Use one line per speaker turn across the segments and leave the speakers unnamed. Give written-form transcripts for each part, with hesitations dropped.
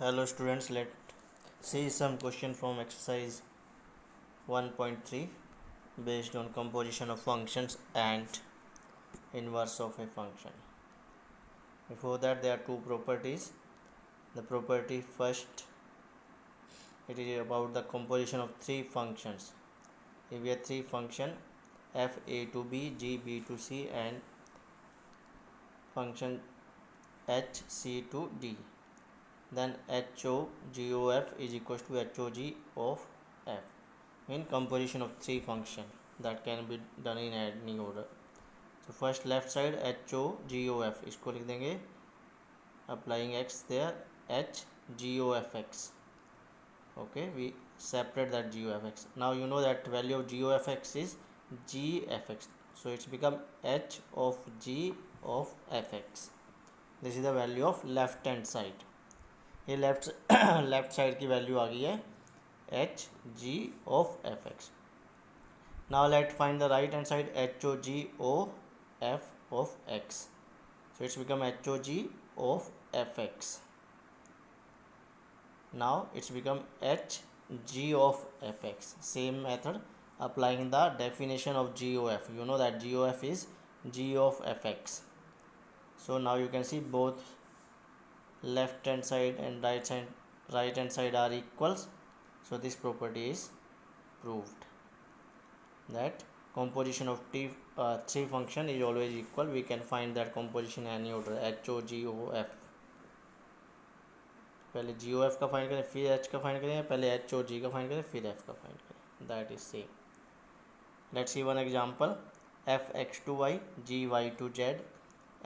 Hello students, let's see some question from exercise 1.3 based on composition of functions and inverse of a function. Before that, there are two properties. The property first, it is about the composition of three functions. If we have three functions f a to b, g b to c and function h c to d, then HOGOF is equals to HOG of f. In composition of three function that can be done in any order. So first left side HOGOF, इसको लिख देंगे applying x there HGOFX. Okay, we separate that GOFX. Now you know that value of GOFX is GFX, so it's become H of G of fx. This is the value of left hand side. ये left side की value आ गई है h g of f x. Now let find the right hand side h o g O f of x. So it's become h o g of f x. Now it's become h g of f x. Same method applying the definition of GOF. You know that GOF is G of fx. So now you can see both left hand side and right hand side are equals. So this property is proved that composition of three function is always equal. We can find that composition in any order H O G O F. पहले जी ओ f का find करें, फिर H का find करें, पहले H o जी का find करें, फिर एफ का फाइंड करें. That is same. Let's see one example. F x to y, g y to z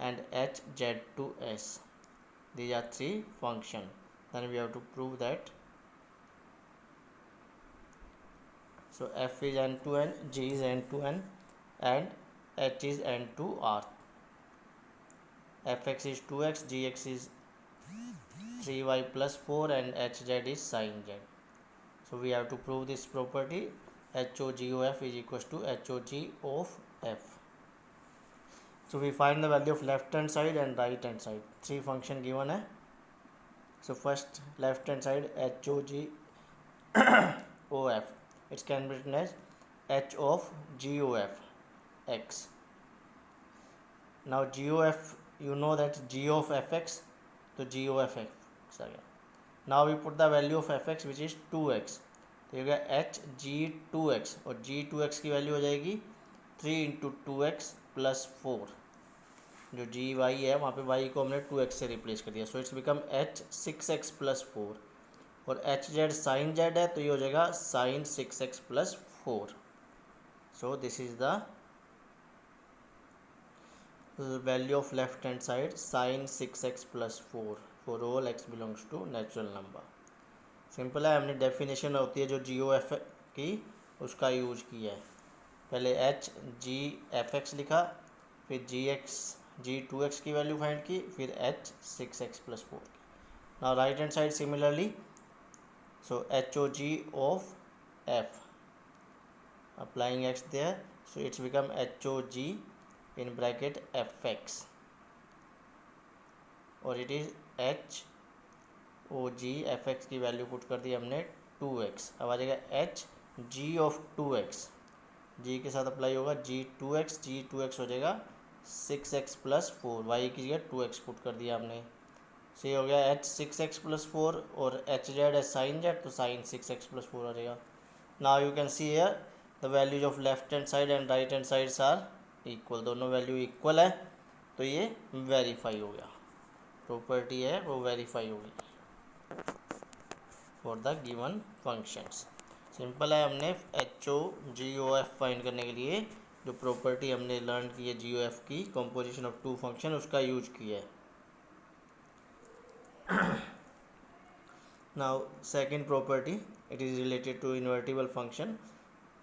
and h z to s. These are three function. Then we have to prove that. So f is n to n, g is n to n and h is n to r. fx is 2x, gx is 3y plus 4 and hz is sin z. So we have to prove this property. HOGOF is equals to HOG of f. So we find the value of left hand side and right hand side. Three function given है. So first left hand side HOG OF. It can be written as H of GOF x. Now GOF, you know that G of fx, तो G of fx आ गया. Now we put the value of fx which is 2x. तो ये गया H G 2x और G 2x की value हो जाएगी 3 into 2x plus 4. जो जी वाई है वहाँ पे वाई को हमने 2x से रिप्लेस कर दिया. सो it's become H 6x plus 4 और एच जेड साइन जेड है तो ये हो जाएगा sine 6x plus 4. So this is the value of left hand side sine 6x plus 4 for all x belongs to natural number. Simple है. हमने definition होती है जो जी ओ एफ की उसका यूज किया है. पहले एच जी एफ एक्स लिखा, फिर जी एक्स जी 2x की वैल्यू फाइंड की, फिर h 6x plus 4. Now right hand side similarly. So h o g of f applying x there. So it's become h o g in bracket f x और it is h o g f x की value put कर दी हमने 2x. अब आ जाएगा H g of 2x. जी के साथ apply होगा जी 2x, जी 2x हो जाएगा 6x प्लस 4. वाई की जगह 2x पुट कर दिया हमने. से हो गया एच 6x प्लस 4 और एच जेड है साइन जेड तो साइन 6x प्लस 4 आ जाएगा. Now you can see here the values of left hand side and right hand sides are equal. दोनों वैल्यू इक्वल है तो ये वेरीफाई हो गया. प्रॉपर्टी है वो वेरीफाई हो गई for the given functions. Simple है. हमने एच ओ जी ओ एफ फाइंड करने के लिए जो प्रॉपर्टी हमने लर्न की है जी ओ एफ की कंपोजिशन ऑफ टू फंक्शन उसका यूज किया है. Now second property, it is related to invertible function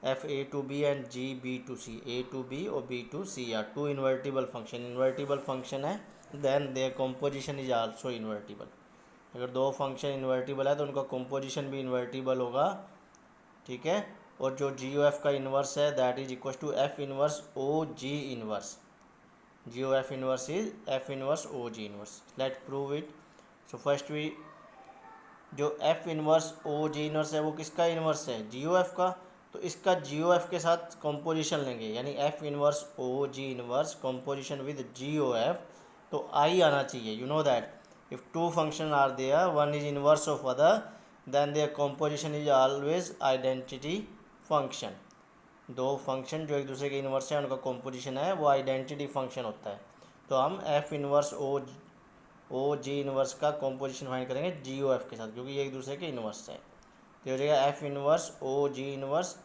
f a to b and g b to c. A to b और b to c are two invertible function. Invertible function है then their composition is also invertible. अगर दो function invertible है तो उनका composition भी invertible होगा. ठीक है. और जो जी ओ एफ का इन्वर्स है that is equal to f inverse o g inverse. G O f inverse is f inverse o g inverse. Let prove it. So first we जो एफ इनवर्स ओ जी inverse है वो किसका inverse है, g ओ f का। तो इसका जी O F के साथ कंपोजिशन लेंगे, यानी f inverse O ji inverse composition with g O f, तो आई आना चाहिए। You know that if two function are there, one is inverse of other, then their composition is always identity function. दो function जो एक दूसरे के inverse है उनका कंपोजिशन है वो आइडेंटिटी फंक्शन होता है। तो हम एफ इनवर्स ओ जी इनवर्स का कॉम्पोजिशन फाइंड करेंगे जी ओ एफ के साथ, क्योंकि ये एक दूसरे के इनवर्स है। तो हो जाएगा एफ इनवर्स ओ जी इनवर्स,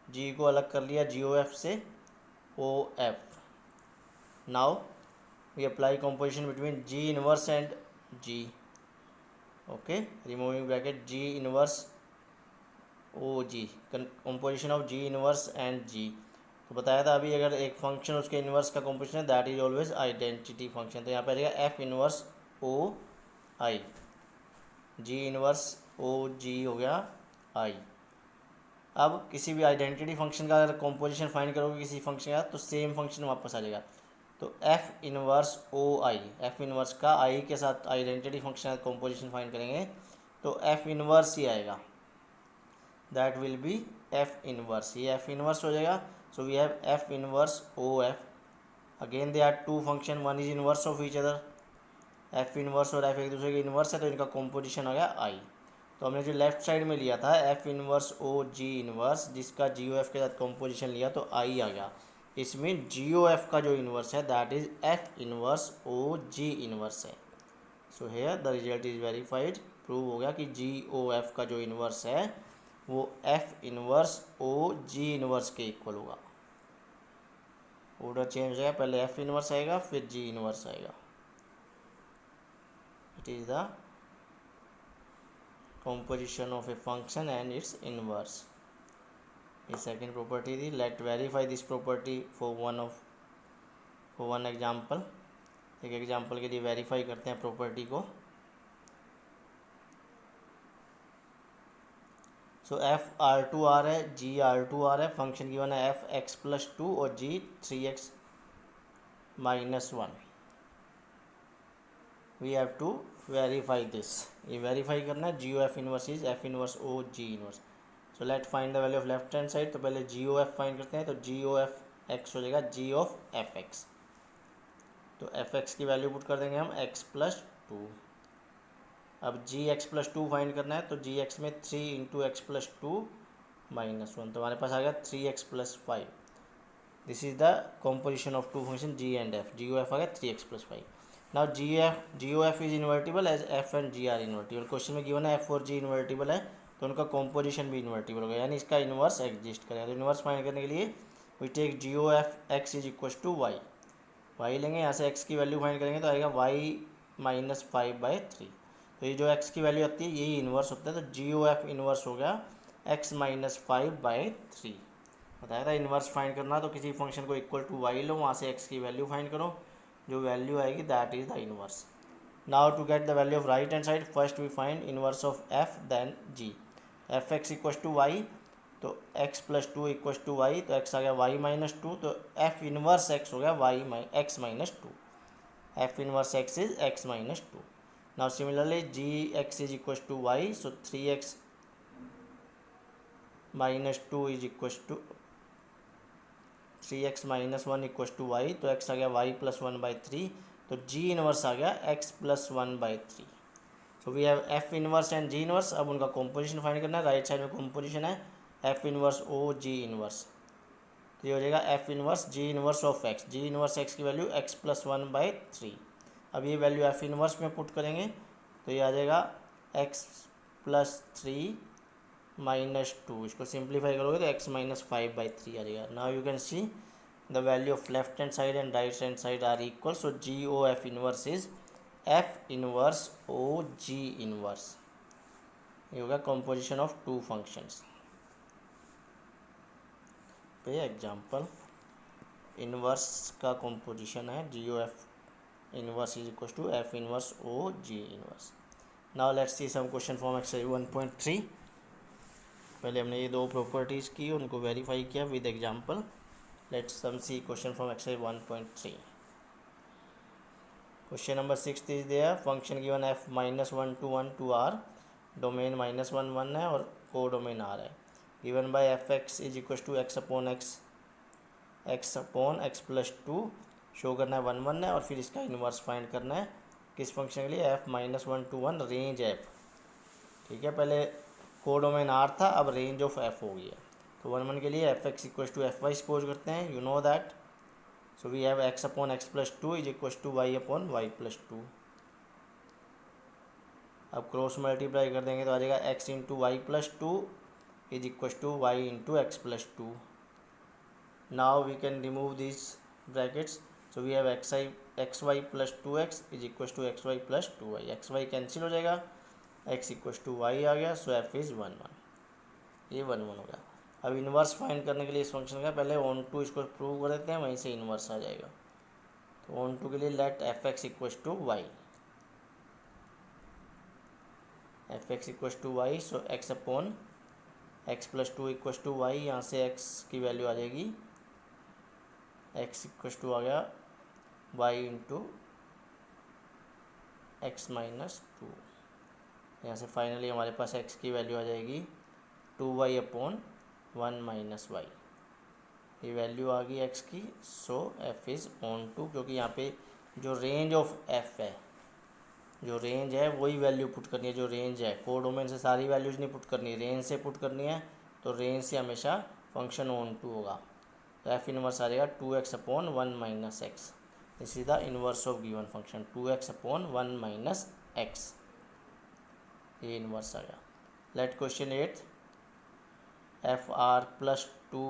जी को अलग कर लिया जी ओ एफ से, O F. Now we apply composition between G inverse and G. Okay, removing bracket G inverse O G, composition of G inverse and G. तो बताया था अभी, अगर एक फंक्शन उसके इनवर्स का कॉम्पोजिशन है that is always identity function. तो यहाँ पर रहेगा एफ इनवर्स ओ आई, जी इनवर्स ओ जी हो गया आई। अब किसी भी आइडेंटिटी फंक्शन का अगर कॉम्पोजिशन फाइंड करोगे किसी फंक्शन का, तो सेम फंक्शन वापस आ जाएगा। तो f inverse o I, f inverse का आई के साथ आइडेंटिटी फंक्शन का कॉम्पोजिशन फाइंड करेंगे तो एफ इनवर्स ही आएगा, that will be f inverse, ये एफ इनवर्स हो जाएगा। So we have f inverse o f, again they are two function, one is inverse of each other, f inverse और f एक दूसरे के इनवर्स है, तो इनका कॉम्पोजिशन आ गया आई। तो हमने जो लेफ्ट साइड में लिया था एफ इनवर्स ओ जी इनवर्स, जिसका जी ओ एफ के साथ कॉम्पोजिशन लिया तो आई आ गया। इसमें जी ओ एफ का जो इनवर्स है that is f inverse O ji inverse है। So here the result is verified, prove हो गया कि जी ओ एफ का जो इनवर्स है वो एफ इनवर्स ओ जी इनवर्स के इक्वल होगा। ऑर्डर चेंज हो जाएगा, पहले एफ इनवर्स आएगा फिर जी इनवर्स आएगा। It is the composition of a function and its inverse. The second property is let verify this property for one example. एक एग्जाम्पल के लिए वेरीफाई करते हैं प्रॉपर्टी को। So f R to R है, जी आर टू आर है, function given है f x plus two और g three x minus one. We have to verify this, ये वेरीफाई करना है। G O f inverse is f inverse O ji inverse. So let find the value of left hand side, तो पहले जी ओ f find करते हैं। तो जी ओ f x हो जाएगा जी ऑफ एफ एक्स, तो एफ एक्स की वैल्यू पुट कर देंगे हम एक्स प्लस टू। अब g x plus two find करना है, तो जी एक्स में three into x plus two minus one, तो हमारे पास आ गया three x plus five. This is the composition of two function g and f, g O f आ गया three x plus five. Now g O F is invertible as f and g are invertible. Question में given है f और g invertible है, तो उनका composition भी invertible होगा, यानी इसका इन्वर्स एग्जिस्ट करेगा। तो इन्वर्स फाइंड करने के लिए we take g O f x is equal to y, y लेंगे, यहाँ से एक्स की वैल्यू फाइंड करेंगे तो आएगा y minus five by three. तो ये जो एक्स की वैल्यू आती है यही इन्वर्स होता है, तो जी ओ एफ इन्वर्स हो गया x minus five by three. बताया था इन्वर्स फाइंड करना, तो किसी फंक्शन को इक्वल टू वाई लो, वहाँ से एक्स की वैल्यू फाइंड करो, जो वैल्यू आएगी that is the inverse. Now to get the value of right hand side, first we find inverse of f then g. F x equal to y, तो x plus two equal to y, तो x आ गया y minus two, तो f inverse x हो गया y x minus two, f inverse x is x minus two. Now similarly g x is equal to y, so three x minus two is equal to three x minus one equal to y, तो x आ गया y plus one by three, तो g inverse आ गया x plus one by three. So we have f inverse and g inverse. अब उनका composition find करना है, राइट साइड में कॉम्पोजिशन है एफ इनवर्स ओ जी इनवर्स, तो ये हो जाएगा F inverse g inverse of x, g inverse x की value x plus one by three. अब ये वैल्यू एफ इनवर्स में पुट करेंगे तो ये आ जाएगा x plus three minus two, इसको सिंप्लीफाई करोगे तो x minus five by three आ जाएगा। Now you can see the value of left hand side and right hand side are equal, so GOF inverse is F inverse OG inverse। ये होगा composition of two functions। पे example inverse का composition है GOF inverse is equal to F inverse OG inverse। now let's see some question from exercise 1.3। पहले हमने ये दो properties की, उनको वेरीफाई किया with example. Let's see question from exercise 1.3. Question number 6 is there, function given f minus 1 to 1 to r, domain -1 है और codomain R है। Given by f x is equal to x upon x plus 2 show करना है 1 है, और फिर इसका inverse find करना है किस फंक्शन के लिए, एफ -1 to 1 रेंज एफ। ठीक है, पहले को डोमेन आर था, अब रेंज ऑफ एफ हो गया। तो 1 के लिए f x equal to f y suppose करते हैं, you know that. So we have x upon x plus 2 is equal to y upon y plus 2। अब क्रॉस मल्टीप्लाई कर देंगे तो आ जाएगा x into y plus 2 is equal to y into x plus 2। Now we can remove this brackets. So we have x y plus 2x is equal to x y plus 2y। X y cancel हो जाएगा, x equal to y आ गया। So F is 1 1, ये 1 1 हो गया। अब inverse find करने के लिए इस फंक्शन का पहले ऑन टू इसको प्रूव कर देते हैं, वहीं से इन्वर्स आ जाएगा। तो ऑन टू के लिए let f x equal to y, f x equal to y. So x upon x plus 2 equal to y, यहाँ से x की वैल्यू आ जाएगी, x इक्व टू आ गया वाई इंटू एक्स माइनस 2। यहाँ से फाइनली हमारे पास x की वैल्यू आ जाएगी 2y अपॉन 1 माइनस वाई। ये वैल्यू आ गई x की। सो f इज़ ऑन टू, क्योंकि यहाँ पे जो रेंज ऑफ f है, जो रेंज है वही वैल्यू पुट करनी है। जो रेंज है को डोमेन से सारी वैल्यूज नहीं पुट करनी, रेंज से पुट करनी है। तो रेंज से हमेशा फंक्शन ऑन टू होगा। तो एफ इनवर्स आ जाएगा 2x upon 1 minus x. This is the inverse of given function 2x upon 1 minus x. ये इनवर्स आ गया। Let question 8, f R plus 2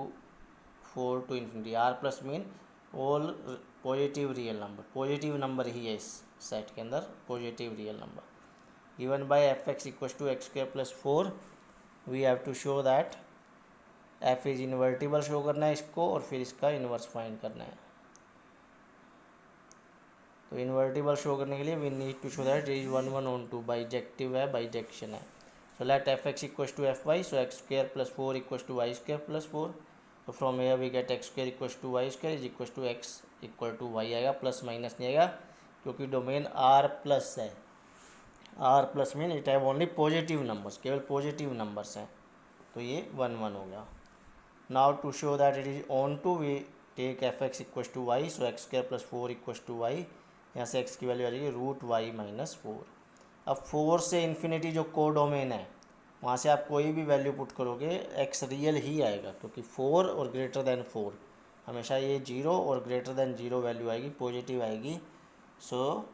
4 to infinity. R plus mean all positive real number, positive number ही है इस set के अंदर, positive real number. Given by f x equal to x square plus 4, we have to show that f is invertible show करना है इसको, और फिर इसका इन्वर्स फाइंड करना है। तो इन्वर्टिबल शो करने के लिए we need to show that is 1 1 onto, bijective है, बाइजेक्शन है। So let f x equal to f y, so x square plus 4 equal to y square plus 4। तो from here we get x square equal to y square is equal to x equal to y आएगा, plus minus नहीं आएगा क्योंकि domain R plus है। R plus mean it have only positive numbers, केवल positive numbers हैं। तो ये 1 1 हो गया। Now to show that it is onto, we take f x equal to y, so x square plus 4 equal to y. यहाँ से x की value आ जाएगी रूट वाई माइनस 4। अब 4 से इन्फिनिटी जो को डोमेन है, वहाँ से आप कोई भी वैल्यू पुट करोगे x रियल ही आएगा, क्योंकि 4 और ग्रेटर देन 4 हमेशा ये 0 और ग्रेटर देन 0 वैल्यू आएगी, पॉजिटिव आएगी। So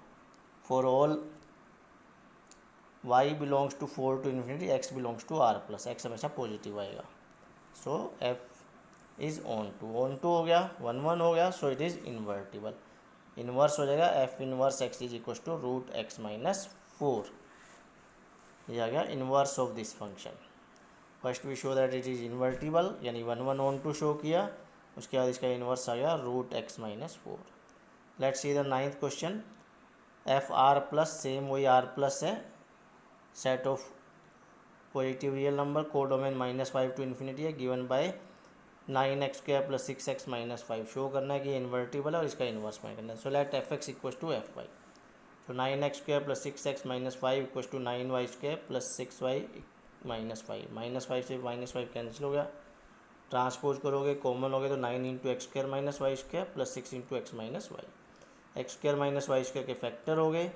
for all y belongs to 4 to infinity, x belongs to r plus, x हमेशा पॉजिटिव आएगा। So f is onto हो गया, 1 1 हो गया। So it is invertible. Inverse हो जाएगा F inverse x is equal to root x minus 4। ये आ गया inverse of this function. First we show that it is invertible, यानी 1 1 ऑन टू शो किया, उसके बाद इसका इन्वर्स आ गया root x minus 4। Let's see the 9th question. F R plus, same वही आर प्लस है, set of positive real number, codomain -5 to infinity है, given by 9x square plus 6x minus 5। Show करना है कि ये invertible है और इसका इन्वर्स फाइंड करना है। So let f x equal to f y, so 9x square plus 6x minus 5 equal to 9y square plus 6y minus 5। -5 से -5 कैंसिल हो गया, ट्रांसपोज करोगे कॉमन हो गए तो 9 into x square minus y square plus 6 into x minus y. X square minus y square के factor हो गए,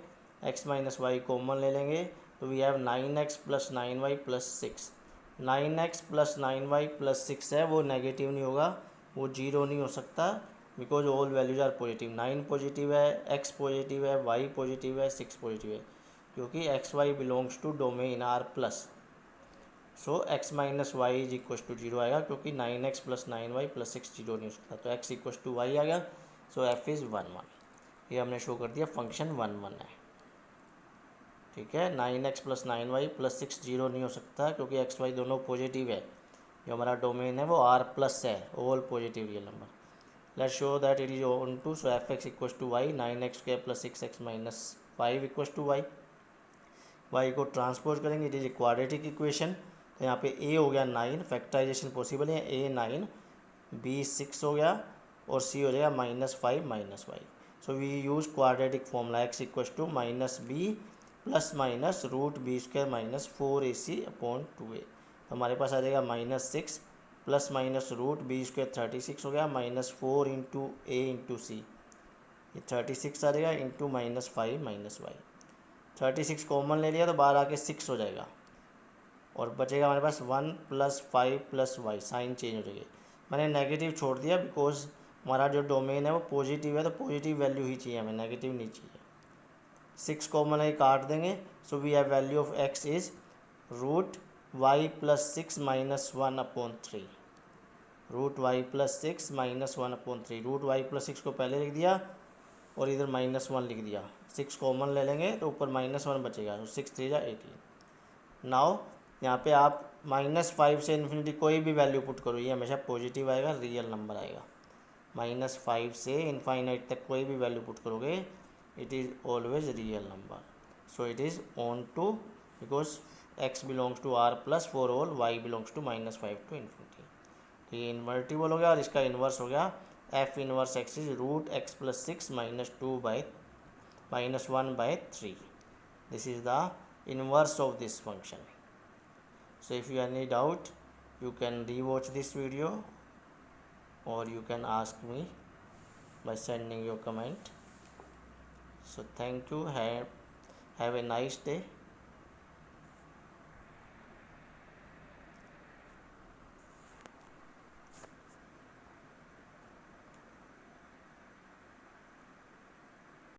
एक्स माइनस वाई कॉमन ले लेंगे तो we have 9x plus 9y plus 6। 9x plus 9y plus 6 है, वो negative नहीं होगा, वो जीरो नहीं हो सकता, because all values are positive. 9 positive है, x पॉजिटिव है, y पॉजिटिव है, 6 पॉजिटिव है, क्योंकि x y belongs to domain R plus. So x minus y is equal to 0 आएगा, क्योंकि 9x plus 9y plus 6 zero नहीं हो सकता, तो x इक्व टू वाई आ गया। सो f इज़ 1 1। ये हमने शो कर दिया फंक्शन 1 1 है। ठीक है, 9x plus 9y plus 6 zero नहीं हो सकता, क्योंकि एक्स वाई दोनों पॉजिटिव है। जो हमारा डोमेन है वो आर प्लस है, all positive real number. Let's show that it is onto, so f x equal to y, 9x square plus 6x minus 5 equal to y. वाई को transpose करेंगे, it is a quadratic equation. तो यहाँ पे a हो गया 9, factorization possible है, a 9, b 6 हो गया, और c हो जाएगा -5 minus y. So we use quadratic formula, x equal to -b plus minus root b square minus 4ac/2a। तो हमारे पास आ जाएगा -6 plus minus root b square 36 हो गया minus 4 into a into c, ये 36 आ जाएगा इंटू -5 -y। 36 कॉमन ले लिया तो बाहर आके 6 हो जाएगा और बचेगा हमारे पास 1 + 5 + y, साइन चेंज हो जाएगी। मैंने नेगेटिव छोड़ दिया बिकॉज हमारा जो डोमेन है वो पॉजिटिव है, तो पॉजिटिव वैल्यू ही चाहिए हमें, नेगेटिव नहीं चाहिए। 6 कॉमन है काट देंगे, so we have value of x is root y + 6 - 1/3, root y + 6 - 1/3। Root y + 6 को पहले लिख दिया और इधर -1 लिख दिया। 6 कॉमन ले लेंगे तो ऊपर -1 बचेगा, तो 6 3 = 18। नाउ यहाँ पे आप -5 से इन्फिनिटी कोई भी वैल्यू पुट करो, ये हमेशा पॉजिटिव आएगा, रियल नंबर आएगा। -5 से इनफाइनाइट तक कोई भी वैल्यू पुट करोगे, it is always real number. So it is onto, because x belongs to r + for all y belongs to -5 to infinity. तो ये इन्वर्टिबल हो गया और इसका इन्वर्स हो गया f inverse x is root x + 6 - 1/3। This is the inverse of this function. So if you have any doubt, you can rewatch this video or you can ask me by sending your comment. So thank you, have a nice day.